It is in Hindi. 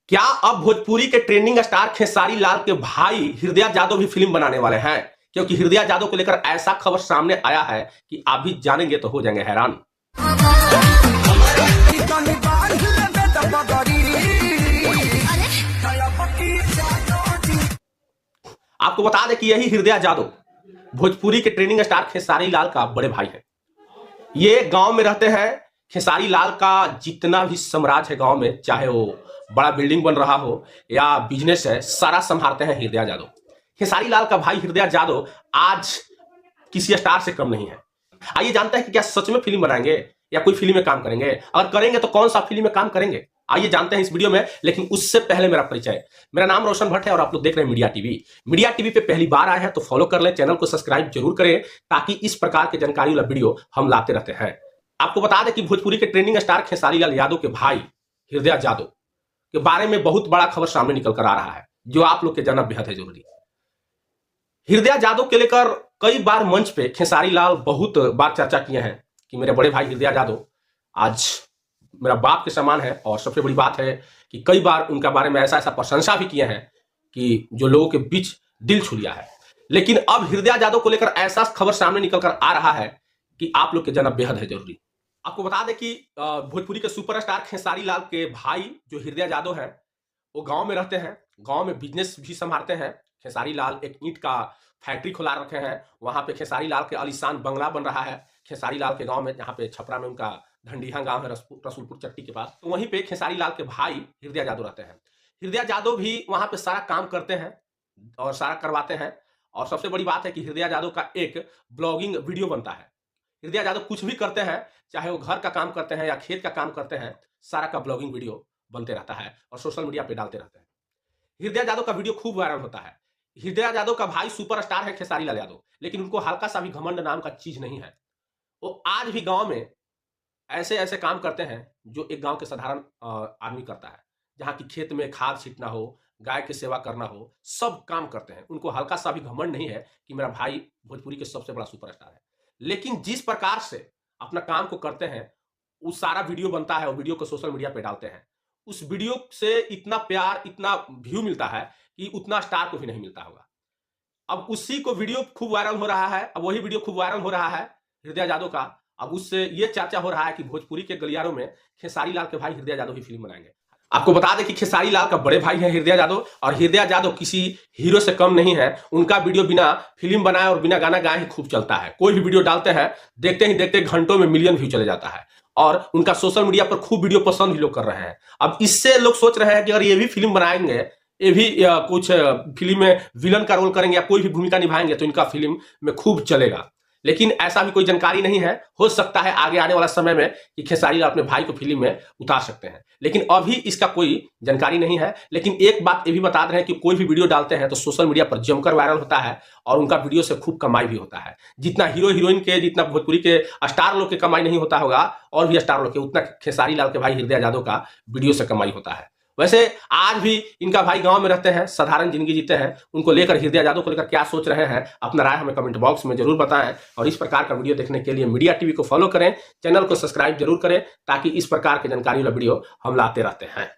क्या अब भोजपुरी के ट्रेंडिंग स्टार खेसारी लाल के भाई हृदय यादव भी फिल्म बनाने वाले हैं? क्योंकि हृदय यादव को लेकर ऐसा खबर सामने आया है कि आप भी जानेंगे तो हो जाएंगे हैरान। आपको बता दें कि यही हृदय यादव भोजपुरी के ट्रेंडिंग स्टार खेसारी लाल का बड़े भाई है। ये गांव में रहते हैं। खेसारी लाल का जितना भी साम्राज्य है गांव में, चाहे वो बड़ा बिल्डिंग बन रहा हो या बिजनेस है, सारा संभालते हैं हृदय यादव। खेसारी लाल का भाई हृदय यादव आज किसी स्टार से कम नहीं है। आइए जानते हैं कि क्या सच में फिल्म बनाएंगे या कोई फिल्म में काम करेंगे, अगर करेंगे तो कौन सा फिल्म में काम करेंगे, आइए जानते हैं इस वीडियो में। लेकिन उससे पहले मेरा परिचय, मेरा नाम रोशन भट्ट है और आप लोग देख रहे हैं मीडिया टीवी। मीडिया टीवी पे पहली बार आए हैं तो फॉलो कर लें, चैनल को सब्सक्राइब जरूर करें ताकि इस प्रकार के जानकारी वाला वीडियो हम लाते रहते हैं। आपको बता दें कि भोजपुरी के ट्रेंडिंग स्टार खेसारी लाल यादव के भाई हृदय यादव के बारे में बहुत बड़ा खबर सामने निकल कर आ रहा है, जो आप लोग के जानना बेहद है जरूरी। हृदय यादव के लेकर कई बार मंच पे खेसारी लाल बहुत बार चर्चा किए हैं कि मेरे बड़े भाई हृदय यादव आज मेरा बाप के समान है, और सबसे बड़ी बात है कि कई बार उनका बारे में ऐसा प्रशंसा भी किए हैं कि जो लोगों के बीच दिल छू लिया है। लेकिन अब हृदय यादव को लेकर ऐसा खबर सामने निकल कर आ रहा है कि आप लोग के जानना बेहद है जरूरी। आपको बता दें कि भोजपुरी के सुपरस्टार खेसारी लाल के भाई जो हृदय यादव है वो गांव में रहते हैं, गांव में बिजनेस भी संभालते हैं। खेसारी लाल एक ईंट का फैक्ट्री खुला रखे हैं, वहां पे खेसारी लाल के आलीशान बंगला बन रहा है खेसारी लाल के गांव में, जहां पे छपरा में उनका ढंडिया गांव है, रसूलपुर चट्टी के पास। तो वहीं पे खेसारी लाल के भाई हृदय यादव रहते हैं। हृदय यादव भी वहां पे सारा काम करते हैं और सारा करवाते हैं। और सबसे बड़ी बात है कि हृदय यादव का एक ब्लॉगिंग वीडियो बनता है। हृदय यादव कुछ भी करते हैं, चाहे वो घर का काम करते हैं या खेत का काम करते हैं, सारा का ब्लॉगिंग वीडियो बनते रहता है और सोशल मीडिया पे डालते रहते हैं। हृदय यादव का वीडियो खूब वायरल होता है। हृदय यादव का भाई सुपरस्टार है खेसारी लाल यादव, लेकिन उनको हल्का सा भी घमंड नाम का चीज नहीं है। वो आज भी गांव में ऐसे ऐसे काम करते हैं जो एक गांव के साधारण आदमी करता है, जहां की खेत में खाद छींटना हो, गाय की सेवा करना हो, सब काम करते हैं। उनको हल्का सा भी घमंड नहीं है कि मेरा भाई भोजपुरी के सबसे बड़ा सुपरस्टार है। लेकिन जिस प्रकार से अपना काम को करते हैं, वो सारा वीडियो बनता है और वीडियो को सोशल मीडिया पे डालते हैं। उस वीडियो से इतना प्यार, इतना व्यू मिलता है कि उतना स्टार को भी नहीं मिलता होगा। अब उसी को वीडियो खूब वायरल हो रहा है, अब वही वीडियो खूब वायरल हो रहा है हृदय यादव का। अब उससे ये चर्चा हो रहा है कि भोजपुरी के गलियारों में खेसारी लाल के भाई हृदय यादव ही फिल्म बनाएंगे। आपको बता दें कि खेसारी लाल का बड़े भाई है हृदय यादव, और हृदय यादव किसी हीरो से कम नहीं है। उनका वीडियो बिना फिल्म बनाए और बिना गाना गाए ही खूब चलता है। कोई भी वीडियो डालते हैं, देखते ही देखते घंटों में मिलियन व्यू चले जाता है, और उनका सोशल मीडिया पर खूब वीडियो पसंद भी लोग कर रहे हैं। अब इससे लोग सोच रहे हैं कि अगर ये भी फिल्म बनाएंगे, ये भी कुछ फिल्म में विलन का रोल करेंगे या कोई भी भूमिका निभाएंगे तो इनका फिल्म में खूब चलेगा। लेकिन ऐसा भी कोई जानकारी नहीं है। हो सकता है आगे आने वाला समय में कि खेसारी लाल अपने भाई को फिल्म में उतार सकते हैं, लेकिन अभी इसका कोई जानकारी नहीं है। लेकिन एक बात ये भी बता रहे हैं कि कोई भी वीडियो डालते हैं तो सोशल मीडिया पर जमकर वायरल होता है और उनका वीडियो से खूब कमाई भी होता है। जितना हीरो हीरोइन के, जितना भोजपुरी के स्टार लोग के कमाई नहीं होता होगा और भी स्टार लोग के, उतना खेसारी लाल के भाई हृदय यादव का वीडियो से कमाई होता है। वैसे आज भी इनका भाई गांव में रहते हैं, साधारण जिंदगी जीते हैं। उनको लेकर हृदय यादव को लेकर क्या सोच रहे हैं, अपना राय हमें कमेंट बॉक्स में जरूर बताएं। और इस प्रकार का वीडियो देखने के लिए मीडिया टीवी को फॉलो करें, चैनल को सब्सक्राइब जरूर करें ताकि इस प्रकार की जानकारी वाला वीडियो हम लाते रहते हैं।